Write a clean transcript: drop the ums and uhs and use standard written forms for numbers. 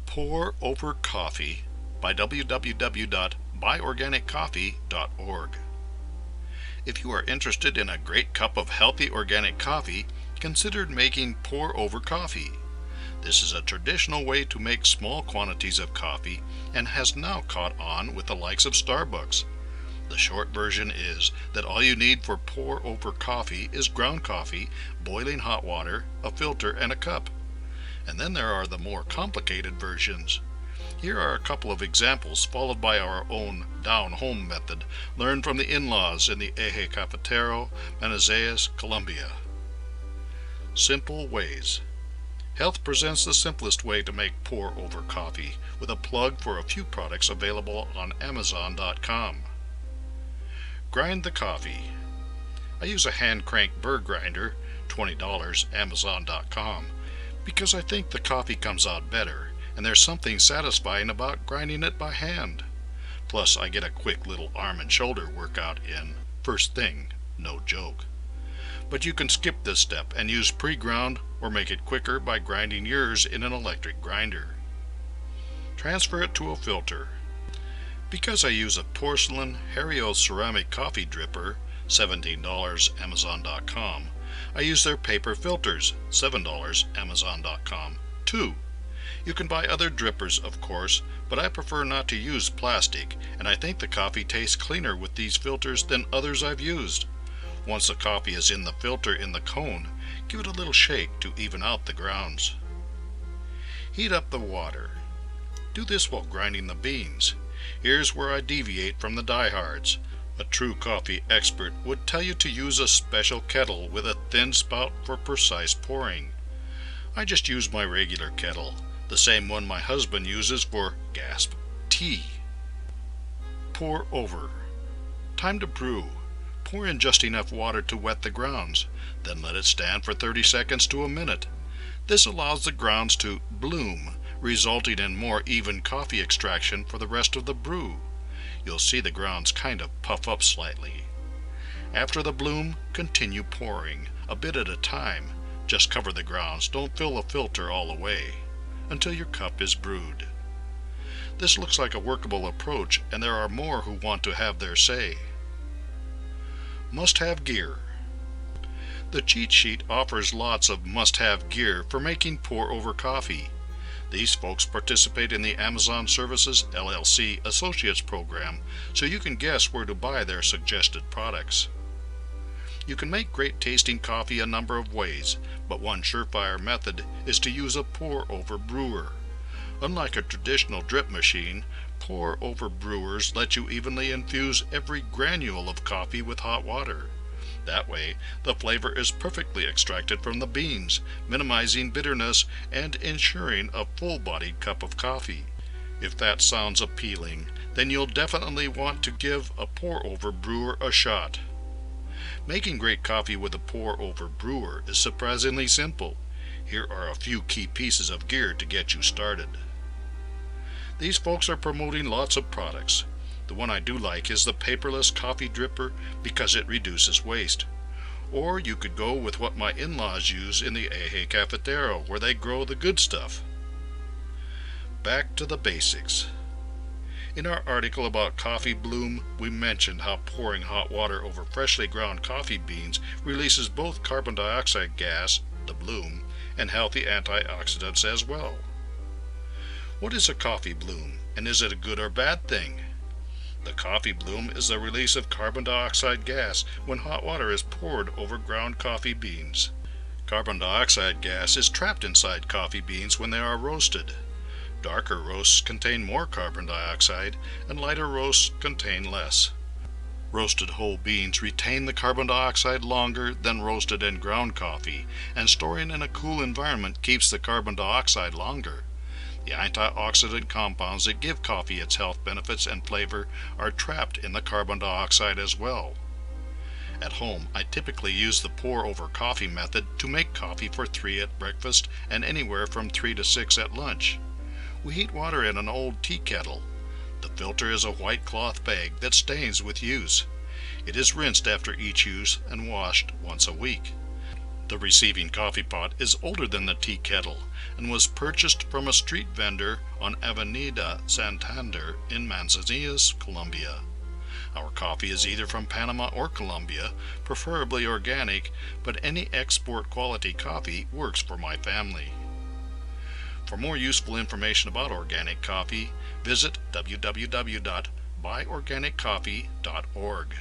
Pour Over Coffee by www.buyorganiccoffee.org. If you are interested in a great cup of healthy organic coffee, consider making pour over coffee. This is a traditional way to make small quantities of coffee and has now caught on with the likes of Starbucks. The short version is that all you need for pour over coffee is ground coffee, boiling hot water, a filter, and a cup. And then there are the more complicated versions. Here are a couple of examples followed by our own down-home method learned from the in-laws in the Eje Cafetero, Manizales, Colombia. Simple ways. Health presents the simplest way to make pour-over coffee with a plug for a few products available on Amazon.com. Grind the coffee. I use a hand-crank burr grinder, $20, Amazon.com, because I think the coffee comes out better, and there's something satisfying about grinding it by hand. Plus, I get a quick little arm and shoulder workout in. First thing, no joke. But you can skip this step and use pre-ground or make it quicker by grinding yours in an electric grinder. Transfer it to a filter. Because I use a porcelain Hario ceramic coffee dripper, $17, Amazon.com, I use their paper filters, $7, Amazon.com, too. You can buy other drippers, of course, but I prefer not to use plastic, and I think the coffee tastes cleaner with these filters than others I've used. Once the coffee is in the filter in the cone, give it a little shake to even out the grounds. Heat up the water. Do this while grinding the beans. Here's where I deviate from the diehards. A true coffee expert would tell you to use a special kettle with a thin spout for precise pouring. I just use my regular kettle, the same one my husband uses for gasp tea. Pour over. Time to brew. Pour in just enough water to wet the grounds, then let it stand for 30 seconds to a minute. This allows the grounds to bloom, resulting in more even coffee extraction for the rest of the brew. You'll see the grounds kind of puff up slightly. After the bloom, continue pouring, a bit at a time. Just cover the grounds, don't fill the filter all the way, until your cup is brewed. This looks like a workable approach, and there are more who want to have their say. Must-have gear. The cheat sheet offers lots of must-have gear for making pour-over coffee. These folks participate in the Amazon Services LLC Associates program, so you can guess where to buy their suggested products. You can make great tasting coffee a number of ways, but one surefire method is to use a pour-over brewer. Unlike a traditional drip machine, pour-over brewers let you evenly infuse every granule of coffee with hot water. That way, the flavor is perfectly extracted from the beans, minimizing bitterness and ensuring a full-bodied cup of coffee. If that sounds appealing, then you'll definitely want to give a pour-over brewer a shot. Making great coffee with a pour-over brewer is surprisingly simple. Here are a few key pieces of gear to get you started. These folks are promoting lots of products. The one I do like is the paperless coffee dripper because it reduces waste. Or you could go with what my in-laws use in the Eje Cafetero, where they grow the good stuff. Back to the basics. In our article about coffee bloom, we mentioned how pouring hot water over freshly ground coffee beans releases both carbon dioxide gas, the bloom, and healthy antioxidants as well. What is a coffee bloom, and is it a good or bad thing? The coffee bloom is the release of carbon dioxide gas when hot water is poured over ground coffee beans. Carbon dioxide gas is trapped inside coffee beans when they are roasted. Darker roasts contain more carbon dioxide, and lighter roasts contain less. Roasted whole beans retain the carbon dioxide longer than roasted and ground coffee, and storing in a cool environment keeps the carbon dioxide longer. The antioxidant compounds that give coffee its health benefits and flavor are trapped in the carbon dioxide as well. At home, I typically use the pour-over coffee method to make coffee for 3 at breakfast and anywhere from 3 to 6 at lunch. We heat water in an old tea kettle. The filter is a white cloth bag that stains with use. It is rinsed after each use and washed once a week. The receiving coffee pot is older than the tea kettle and was purchased from a street vendor on Avenida Santander in Manizales, Colombia. Our coffee is either from Panama or Colombia, preferably organic, but any export quality coffee works for my family. For more useful information about organic coffee, visit www.buyorganiccoffee.org.